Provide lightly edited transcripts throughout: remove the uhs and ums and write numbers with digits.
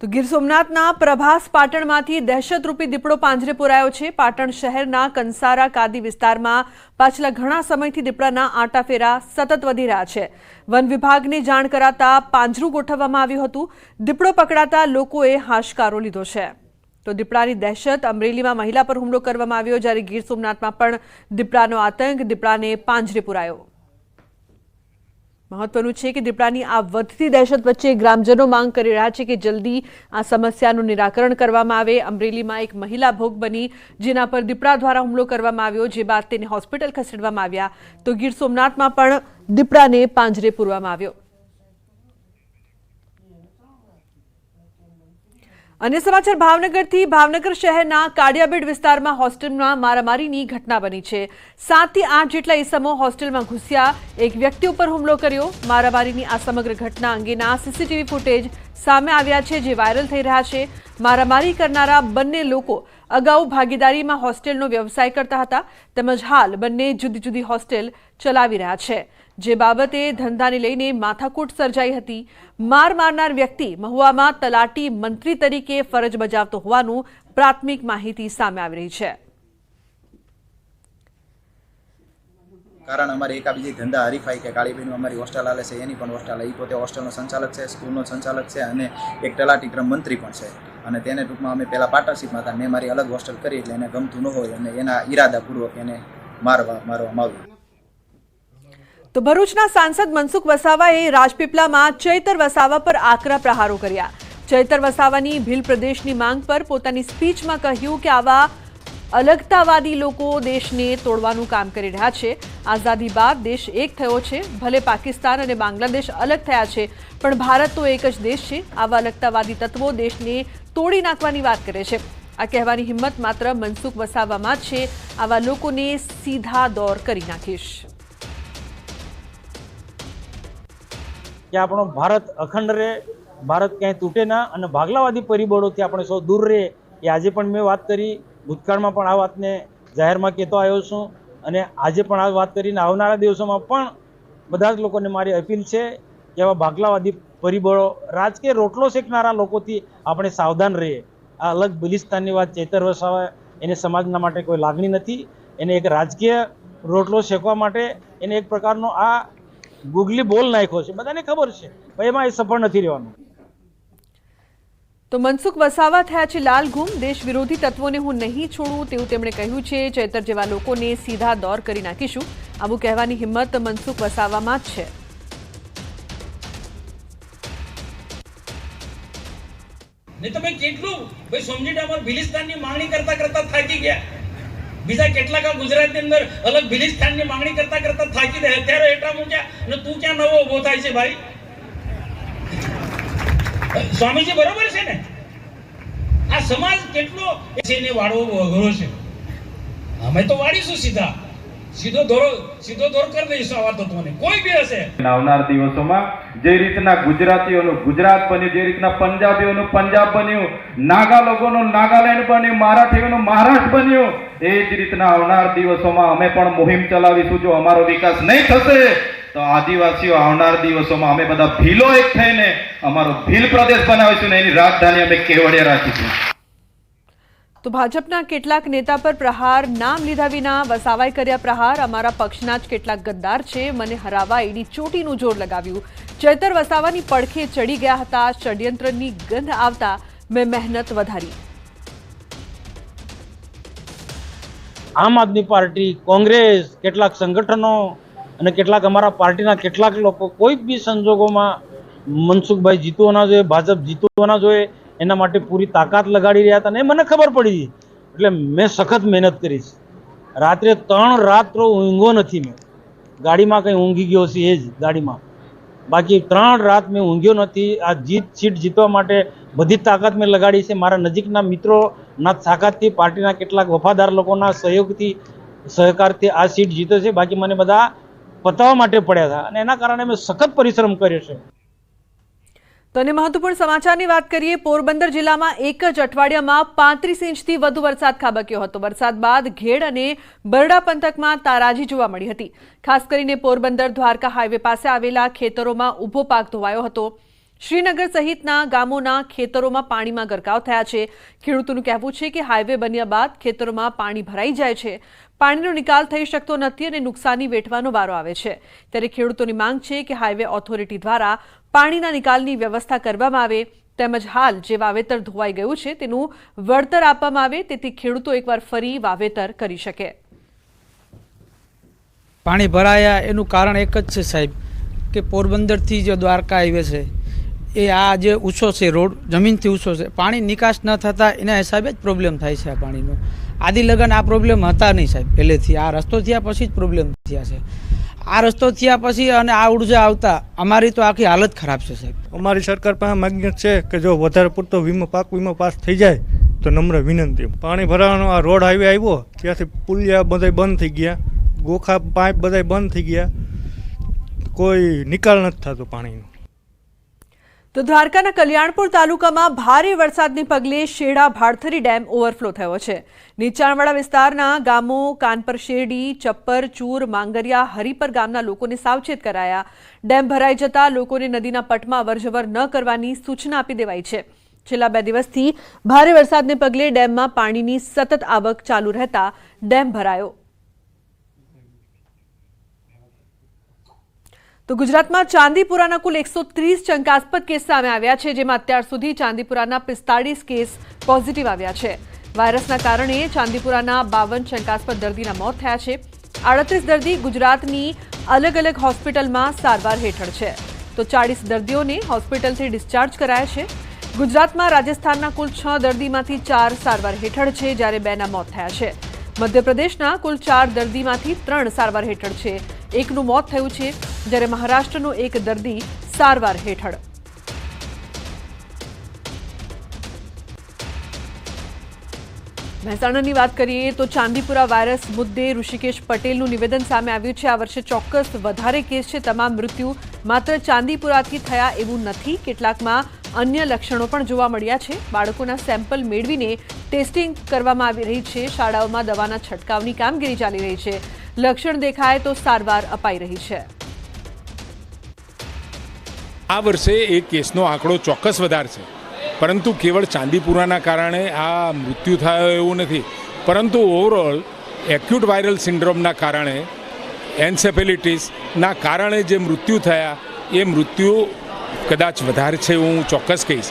તો ગીર સોમનાથના પ્રભાસ પાટણમાંથી દહેશતરૂપી દીપડો પાંજરે પુરાયો છે। પાટણ શહેરના કંસારા કાદી વિસ્તારમાં પાછલા ઘણા સમયથી દીપડાના આંટાફેરા સતત વધી રહ્યા છે। વન વિભાગને જાણ કરાતા પાંજરું ગોઠવવામાં આવ્યું હતું। દીપડો પકડાતા લોકોએ હાશકારો લીધો છે। તો દીપડાની દહેશત અમરેલીમાં મહિલા પર હુમલો કરવામાં આવ્યો, જ્યારે ગીર સોમનાથમાં પણ દીપડાનો આતંક, દીપડાને પાંજરે પુરાયો। મહત્વનું છે કે દીપડાની આ વધતી દહેશત વચ્ચે ગ્રામજનો માંગ કરી રહ્યા છે કે જલ્દી આ સમસ્યાનું નિરાકરણ કરવામાં આવે। અમરેલીમાં એક મહિલા ભોગ બની, જેના પર દીપડા દ્વારા હુમલો કરવામાં આવ્યો, જે બાદ તેને હોસ્પિટલ ખસેડવામાં આવ્યા। તો ગીર સોમનાથમાં પણ દીપડાને પાંજરે પૂરવામાં આવ્યો। अन्य समाचार भावनगरथी। भावनगर शहरना काडियाबेड विस्तारमां होस्टेलमां मारामारीनी घटना बनी छे। 7 થી 8 જેટલા ઈસમો હોસ્ટેલમાં ઘૂસ્યા, એક વ્યક્તિ ઉપર હુમલો કર્યો। મારામારીની આ સમગ્ર ઘટના અંગેના સીસીટીવી ફૂટેજ સામે આવ્યા છે, જે વાયરલ થઈ રહ્યા છે। મારામારી કરનારા બંને લોકો અગાઉ ભાગીદારીમાં હોસ્ટેલનો વ્યવસાય કરતા હતા, તેમજ હાલ બંને જુદી જુદી હોસ્ટેલ ચલાવી રહ્યા છે, જે બાબતે ધંધાને લઈને માથાકૂટ સર્જાઈ હતી। માર મારનાર વ્યક્તિ મહુવામાં તલાટી મંત્રી તરીકે ફરજ બજાવતો હોવાનું પ્રાથમિક માહિતી સામે આવી રહી છે। कारण अमारी एकाबीजी धंधा हरीफाई के काळीबेन अमारी होस्टेल आले छे, एनी पण होस्टेल ई पोते होस्टेलनो संचालक छे, स्कूलनो संचालक छे अने एक तलाटी क्रम मंत्री पण छे। અને તેને ટૂંકમાં અમે પહેલાં પાર્ટનરશીપમાં હતા, મેં મારી અલગ હોસ્ટેલ કરી એટલે એને ગમતું ન હોય અને એના ઈરાદાપૂર્વક એને મારવામાં આવ્યું। તો ભરૂચના સાંસદ મનસુખ વસાવાએ રાજપીપળામાં ચૈતર વસાવા પર આકરા પ્રહારો કર્યા। ચૈતર વસાવાની ભીલ પ્રદેશની માંગ પર પોતાની સ્પીચમાં કહ્યું કે આવા અલગતાવાદી લોકો દેશને તોડવાનું કામ કરી રહ્યા છે। આઝાદી બાદ દેશ એક થયો છે, ભલે પાકિસ્તાન અને બાંગ્લાદેશ અલગ થયા છે, પણ ભારત તો એક જ દેશ છે। આવા અલગતાવાદી તત્વો દેશને તોડી નાખવાની વાત કરે છે। આ કહેવાની હિંમત માત્ર મનસુખ વસાવામાં જ છે। આવા લોકોને સીધા દોર કરી નાખીશ। કે આપણો ભારત અખંડ રહે, ભારત ક્યાંય તૂટે ના અને ભાગલાવાદી પરિબળોથી આપણે સૌ દૂર રહે, એ આજે પણ મેં વાત કરી। ભૂતકાળમાં પણ આ વાતને જાહેરમાં કહેતો આવ્યો છું અને આજે પણ આ વાત કરીને આવનારા દિવસોમાં પણ બધા જ લોકોને મારી અપીલ છે કે આવા ભાગલાવાદી પરિબળો, રાજકીય રોટલો શેકનારા લોકોથી આપણે સાવધાન રહીએ। આ અલગ બલિસ્તાનની વાત ચૈતર વસાવા, એને સમાજના માટે કોઈ લાગણી નથી, એને એક રાજકીય રોટલો શેકવા માટે એને એક પ્રકારનો આ ગુગલી બોલ નાખ્યો છે, બધાને ખબર છે, એમાં એ સફળ નથી રહેવાનું। તો મનસુખ વસાવા થયા છે લાલ ગુમ। દેશ વિરોધી તત્વોને હું નહીં છોડું તેવું તેમણે કહ્યું છે। ચૈતર જેવા લોકોને સીધા દોર કરી નાખીશું, આવું કહેવાની હિંમત મનસુખ વસાવામાં જ છે। नहीं तो मैं કેટલું ભાઈ સમજી ડામર ભિલિસ્તાનની માંગણી કરતા કરતા થાકી ગયા। બીજા કેટલાક ગુજરાતની અંદર અલગ ભિલિસ્તાનની માંગણી કરતા કરતા થાકી દે, અત્યારે એટલા મૂક્યા અને તું ક્યાં નવો ઉભો થાય છે ભાઈ? સ્વામીજી બરોબર છે ને? આ સમાજ કેટલો છે ને વાળવો અઘરો છે। અમે તો વાળીશું સીધો દોર કરી દઈશું આવા તત્વોને, કોઈ બી હશે। આવનાર દિવસોમાં જે રીતના ગુજરાતીઓનું ગુજરાત બન્યું, જે રીતના પંજાબીઓનું પંજાબ બન્યું, નાગા લોકોનું નાગાલેન્ડ બન્યું, મરાઠીઓનું મહારાષ્ટ્ર બન્યું, એ જ રીતના આવનાર દિવસોમાં અમે પણ મુહિમ ચલાવીશું। જો અમારો વિકાસ નહીં થશે તો આદિવાસીઓ આવનાર દિવસોમાં અમે બધા ભીલો એક થઈને અમારો ભીલ પ્રદેશ બનાવીશું ને એની રાજધાની અમે કેવડિયા રાખીશું। તો ભાજપના કેટલાક નેતા પર પ્રહાર, નામ લીધા વિના વસાવાએ કર્યા પ્રહાર। અમારા પક્ષના જ કેટલાક ગદ્દાર છે, મને હરાવવા એની ચોટીનું જોર લગાવ્યું। ચૈતર વસાવાની પડખે ચડી ગયા હતા, ષડયંત્રની ગંધ આવતા મેં મહેનત વધારી। આમ આદમી પાર્ટી, કોંગ્રેસ, કેટલાક સંગઠનો અને કેટલાક અમારા પાર્ટીના કેટલાક લોકો કોઈ બી સંજોગોમાં મનસુખભાઈ જીતવો ના જોઈએ, ભાજપ જીતવો ના જોઈએ, એના માટે પૂરી તાકાત લગાડી રહ્યા હતા ને મને ખબર પડી, એટલે મેં સખત મહેનત કરીશ। રાત્રે 3 રાત ઊંઘો નથી, મેં ગાડીમાં કંઈ ઊંઘી ગયો છે એ જ ગાડીમાં, બાકી 3 રાત મેં ઊંઘ્યો નથી। આ સીટ જીતવા માટે બધી તાકાત મેં લગાડી છે। મારા નજીકના મિત્રોના તાકાતથી, પાર્ટીના કેટલાક વફાદાર લોકોના સહયોગથી, સહકારથી આ સીટ જીતે છે। બાકી મને બધા પતાવવા માટે પડ્યા હતા અને એના કારણે મેં સખત પરિશ્રમ કર્યો છે। તો અને મહત્વપૂર્ણ સમાચારની વાત કરીએ। પોરબંદર જિલ્લામાં એક જ અઠવાડિયામાં 35 ઇંચથી વધુ વરસાદ ખાબક્યો હતો। વરસાદ બાદ ઘેડ અને બરડા પંથકમાં તારાજી જોવા મળી હતી। ખાસ કરીને પોરબંદર દ્વારકા હાઈવે પાસે આવેલા ખેતરોમાં ઊભો પાક ધોવાયો હતો। શ્રીનગર સહિતના ગામોના ખેતરોમાં પાણીમાં ગરકાવ થયા છે। ખેડૂતોનું કહેવું છે કે હાઈવે બન્યા બાદ ખેતરોમાં પાણી ભરાઈ જાય છે, પાણીનો નિકાલ થઈ શકતો નથી અને નુકસાની વેઠવાનો વારો આવે છે। ત્યારે ખેડૂતોની માંગ છે કે હાઈવે ઓથોરિટી દ્વારા પાણીના નિકાલની વ્યવસ્થા કરવામાં આવે, તેમજ હાલ જે વાવેતર ધોવાઈ ગયું છે તેનું વળતર આપવામાં આવે, તેથી ખેડૂતો એકવાર ફરી વાવેતર કરી શકે। પાણી ભરાયા એનું કારણ એક જ છે સાહેબ કે પોરબંદરથી જે દ્વારકા હાઈવે છે એ આ જે ઊંચો છે, રોડ જમીનથી ઊંચો છે, પાણી નિકાસ ન થતાં એના હિસાબે જ પ્રોબ્લેમ થાય છે। આ પાણીનો આદિ લગન આ પ્રોબ્લેમ હતા નહીં સાહેબ, પહેલેથી આ રસ્તો થયા પછી જ પ્રોબ્લેમ થયા છે। આ રસ્તો થયા પછી અને આ ઉર્જા આવતા અમારી તો આખી હાલત ખરાબ છે સાહેબ। અમારી સરકાર પાસે માગણી છે કે જો વધારે પૂરતો પાક વીમો પાસ થઈ જાય તો નમ્ર વિનંતી। પાણી ભરાવાનો આ રોડ હાઈવે આવ્યો ત્યાંથી પુલિયા બધા બંધ થઈ ગયા, ગોખા પાઇપ બધા બંધ થઈ ગયા, કોઈ નિકાલ નથી થતો પાણીનો। તો દ્વારકાના કલ્યાણપુર તાલુકામાં ભારે વરસાદને પગલે શેડા ભાડથરી ડેમ ઓવરફ્લો થયો છે। નીચાણવાળા વિસ્તારના ગામો કાનપર શેરડી, ચપ્પર, ચૂર, માંગરિયા, હરિપર ગામના લોકોને સાવચેત કરાયા। ડેમ ભરાઈ જતા લોકોને નદીના પટમાં અવરજવર ન કરવાની સૂચના આપી દેવાઈ છે। છેલ્લા 2 દિવસથી ભારે વરસાદને પગલે ડેમમાં પાણીની સતત આવક ચાલુ રહેતા ડેમ ભરાયો। તો ગુજરાતમાં ચાંદીપુરાના કુલ 130 શંકાસ્પદ કેસ સામે આવ્યા છે, જેમાં અત્યાર સુધી ચાંદીપુરાના 45 કેસ પોઝિટિવ આવ્યા છે। વાયરસના કારણે ચાંદીપુરાના 52 શંકાસ્પદ દર્દીના મોત થયા છે। 38 દર્દી ગુજરાતની અલગ અલગ હોસ્પિટલમાં સારવાર હેઠળ છે, તો 40 દર્દીઓને હોસ્પિટલથી ડિસ્ચાર્જ કરાયા છે। ગુજરાતમાં રાજસ્થાનના કુલ 6 દર્દીમાંથી 4 સારવાર હેઠળ છે, જ્યારે 2ના મોત થયા છે। મધ્યપ્રદેશના કુલ 4 દર્દીમાંથી 3 સારવાર હેઠળ છે, 1નું મોત થયું છે, જ્યારે મહારાષ્ટ્રનો 1 દર્દી સારવાર હેઠળ। મહેસાણાની વાત કરીએ તો ચાંદીપુરા વાયરસ મુદ્દે ઋષિકેશ પટેલનું નિવેદન સામે આવ્યું છે। આ વર્ષે ચોક્કસ વધારે કેસ છે, તમામ મૃત્યુ માત્ર ચાંદીપુરાથી થયા એવું નથી, કેટલાકમાં અન્ય લક્ષણો પણ જોવા મળ્યા છે। બાળકોના સેમ્પલ મેળવીને ટેસ્ટિંગ કરવામાં આવી રહી છે। શાળાઓમાં દવાના છંટકાવની કામગીરી ચાલી રહી છે। લક્ષણ દેખાય તો સારવાર અપાઈ રહી છે। આ વર્ષે એક કેસનો આંકડો ચોક્કસ વધારે છે, પરંતુ કેવળ ચાંદીપુરાના કારણે આ મૃત્યુ થયો એવું નથી, પરંતુ ઓવરઓલ એક્યુટ વાયરલ સિન્ડ્રોમના કારણે, એન્સેફેલિટીસના કારણે જે મૃત્યુ થયા એ મૃત્યુ કદાચ વધારે છે એવું હું ચોક્કસ કહીશ।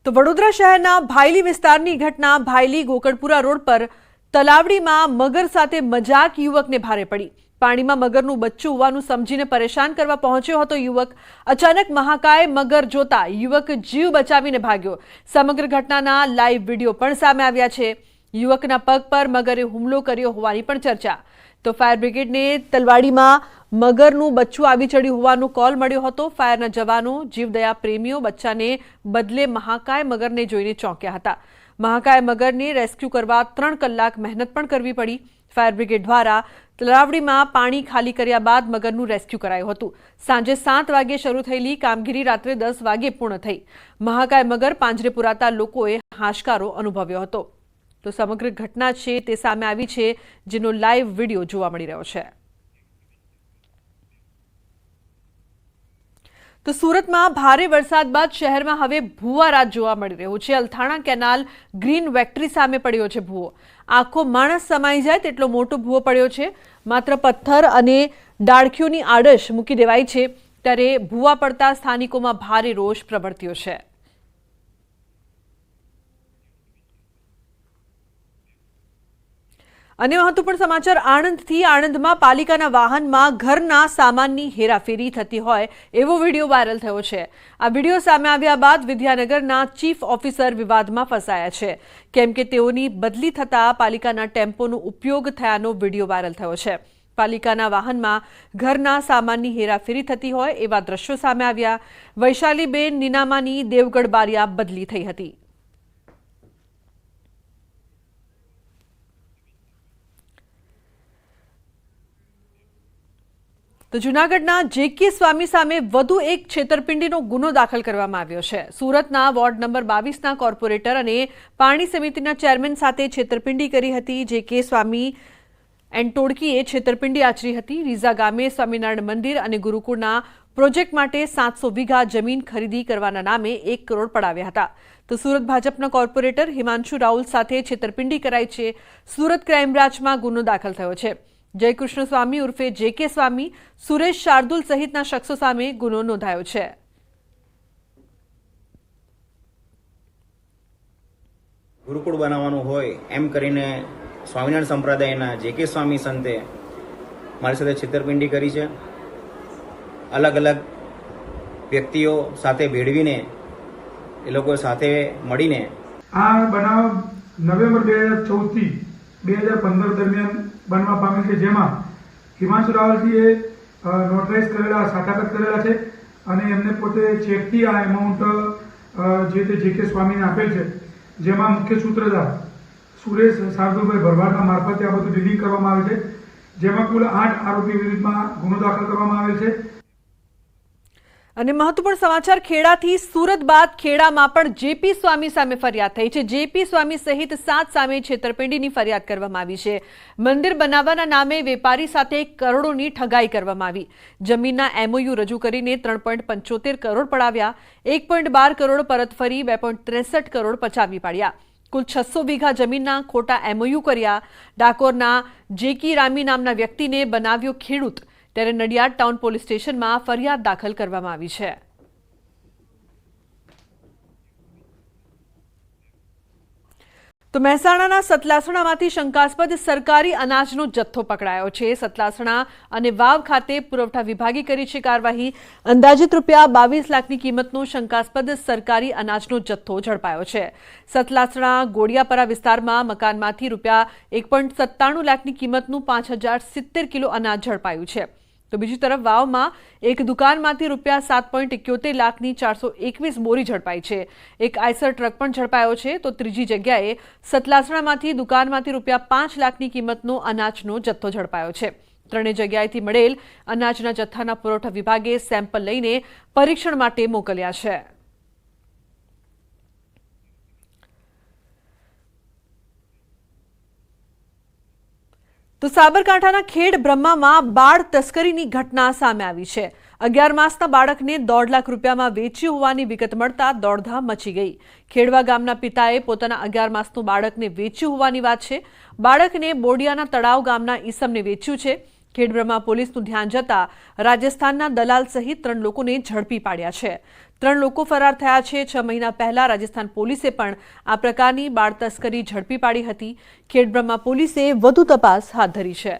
તો વડોદરા શહેરના ભાયલી વિસ્તારની ઘટના ભાયલી ગોકળપુરા રોડ પર તલાવડીમાં મગર સાથે મજાક યુવકને ભારે પડી। પાણીમાં મગરનું બચ્ચું હોવાનું સમજીને પરેશાન કરવા પહોંચ્યો હતો યુવક। અચાનક મહાકાય મગર જોતા યુવક જીવ બચાવીને ભાગ્યો। સમગ્ર ઘટનાના લાઈવ વિડીયો પણ સામે આવ્યા છે। યુવકના પગ પર મગરે હુમલો કર્યો હોવાની પણ ચર્ચા। તો ફાયર બ્રિગેડને તલવાડીમાં મગરનું બચ્ચું આવી ચડ્યું હોવાનો કોલ મળ્યો હતો। ફાયરના જવાનો, જીવદયા પ્રેમીઓ બચ્ચાને બદલે મહાકાય મગરને જોઈને ચોંક્યા હતા। મહાકાય મગરને રેસ્ક્યુ કરવા 3 કલાક મહેનત પણ કરવી પડી। ફાયર બ્રિગેડ દ્વારા તલાવડીમાં પાણી ખાલી કર્યા બાદ મગરનું રેસ્ક્યુ કરાયું હતું। સાંજે 7 વાગે શરૂ થયેલી કામગીરી રાત્રે 10 વાગે પૂર્ણ થઈ। મહાકાય મગર પાંજરે પુરાતા લોકોએ હાશકારો અનુભવ્યો હતો। તો સમગ્ર ઘટના છે તે સામે આવી છે, જેનો લાઈવ વિડીયો જોવા મળી રહ્યો છે। તો સુરતમાં ભારે વરસાદ બાદ શહેરમાં હવે ભૂવા રાત જોવા મળી રહ્યું છે। અલથાણા કેનાલ ગ્રીન વેક્ટરી સામે પડ્યો છે ભૂવો। આખો માણસ સમાઈ જાય તેટલો મોટો ભૂવો પડ્યો છે। માત્ર પથ્થર અને ડાળખીઓની આડશ મૂકી દેવાઈ છે, ત્યારે ભૂવા પડતા સ્થાનિકોમાં ભારે રોષ પ્રવર્ત્યો છે। અને મહત્વપૂર્ણ સમાચાર આણંદથી। આણંદમાં પાલિકાના વાહનમાં ઘરના સામાનની હેરાફેરી થતી હોય એવો વિડીયો વાયરલ થયો છે। આ વિડીયો સામે આવ્યા બાદ વિદ્યાનગરના ચીફ ઓફિસર વિવાદમાં ફસાયા છે, કેમ કે તેઓની બદલી થતાં પાલિકાના ટેમ્પોનો ઉપયોગ થયાનો વિડીયો વાયરલ થયો છે। પાલિકાના વાહનમાં ઘરના સામાનની હેરાફેરી થતી હોય એવા દ્રશ્યો સામે આવ્યા। વૈશાલીબેન નીનામાની દેવગઢ બારિયા બદલી થઈ હતી। તો જૂનાગઢના જેકે સ્વામી સામે વધુ એક છેતરપિંડીનો ગુનો દાખલ કરવામાં આવ્યો છે। સુરતના વોર્ડ નંબર 22ના કોર્પોરેટર અને પાણી સમિતિના ચેરમેન સાથે છેતરપિંડી કરી હતી। જેકે સ્વામી એન્ડ ટોળકીએ છેતરપિંડી આચરી હતી। રીઝા ગામે સ્વામિનારાયણ મંદિર અને ગુરુકુળના પ્રોજેક્ટ માટે 700 વીઘા જમીન ખરીદી કરવાના નામે 1 કરોડ પડાવ્યા હતા. તો સુરત ભાજપના કોર્પોરેટર હિમાંશુ રાહુલ સાથે છેતરપિંડી કરાઈ છે. સુરત ક્રાઇમ બ્રાન્ચમાં ગુનો દાખલ થયો છે. જયકૃષ્ણ સ્વામી ઉર્ફે JK સ્વામી, સુરેશ શાર્દુલ સહિતના શખ્સો સામે ગુનો નોંધાયો છે. ગુરુકુળ બનાવવાનું હોય એમ કરીને સ્વામિનારાયણ સંપ્રદાયના JK સ્વામી સંતે મારી સાથે છેતરપિંડી કરી છે. અલગ અલગ વ્યક્તિઓ સાથે ભેળવીને એ લોકો સાથે મળીને આ બનાવ નવેમ્બર 2014 થી 2015 દરમિયાન બનવા પામેલ છે, જેમાં હિમાંશુ રાવલજીએ નોટરાઇઝ કરેલા સાખાત કરેલા છે અને એમને પોતે ચેકથી આ એમાઉન્ટ જે તે JK સ્વામીને આપેલ છે, જેમાં મુખ્ય સૂત્રધાર સુરેશ શાર્દુલભાઈ ભરવાડના મારફતે આ બધું ડીલિંગ કરવામાં આવે છે, જેમાં કુલ 8 આરોપી વિરુદ્ધમાં ગુનો દાખલ કરવામાં આવેલ છે. અને મહત્વપૂર્ણ સમાચાર ખેડાથી. સુરત બાદ ખેડામાં પણ JP સ્વામી સામે ફરિયાદ થઈ છે. JP સ્વામી સહિત 7 સામે છેતરપિંડીની ફરિયાદ કરવામાં આવી છે. મંદિર બનાવવાના નામે વેપારી સાથે કરોડોની ઠગાઈ કરવામાં આવી. જમીનના MOU રજૂ કરીને 3.75 કરોડ પડાવ્યા. 1.12 કરોડ પરત ફરી 2.63 કરોડ પચાવી પાડ્યા. કુલ 600 વીઘા જમીનના ખોટા MOU કર્યા. ડાકોરના JK રામી નામના વ્યક્તિને બનાવ્યો ખેડૂત. ત્યારે નડિયાદ ટાઉન પોલીસ સ્ટેશનમાં ફરિયાદ દાખલ કરવામાં આવી છે. તો મહેસાણાના સતલાસણામાંથી શંકાસ્પદ સરકારી અનાજનો જથ્થો પકડાયો છે. સતલાસણા અને વાવ ખાતે પુરવઠા વિભાગે કરી છે કાર્યવાહી. અંદાજિત રૂપિયા 22 લાખની કિંમતનો શંકાસ્પદ સરકારી અનાજનો જથ્થો ઝડપાયો છે. સતલાસણા ગોડિયાપરા વિસ્તારમાં મકાનમાંથી રૂપિયા 1.97 લાખની કિંમતનું 5070 કિલો અનાજ ઝડપાયું છે. તો બીજી તરફ વાવમાં એક દુકાનમાંથી રૂપિયા 7.71 લાખની 421 બોરી ઝડપાઈ છે. એક આઈસર ટ્રક પણ ઝડપાયો છે. તો ત્રીજી જગ્યાએ સતલાસણામાંથી દુકાનમાંથી રૂપિયા 5 લાખની કિંમતનો અનાજનો જથ્થો ઝડપાયો છે. ત્રણેય જગ્યાએથી મળેલ અનાજના જથ્થાના પુરવઠા વિભાગે સેમ્પલ લઈને પરીક્ષણ માટે મોકલ્યા છે. તો સાબરકાંઠાના ખેડ બ્રહ્મામાં બાળ તસ્કરીની ઘટના સામે આવી છે. 11 માસના બાળકને 1.5 લાખ રૂપિયામાં વેચ્યું હોવાની વિગત મળતા દોડધામ મચી ગઈ. ખેડવા ગામના પિતાએ પોતાના 11 માસનું બાળકને વેચ્યું હોવાની વાત છે. બાળકને બોડિયાના તળાવ ગામના ઈસમને વેચ્યું છે. ખેડબ્રહ્મા પોલીસનું ધ્યાન જતા રાજસ્થાનના દલાલ સહિત 3 લોકોને ઝડપી પાડ્યા છે. 3 લોકો ફરાર થયા છે. 6 મહિના પહેલા રાજસ્થાન પોલીસે પણ આ પ્રકારની બાળ તસ્કરી ઝડપી પાડી હતી. ખેડબ્રહ્મા પોલીસે વધુ તપાસ હાથ ધરી છે.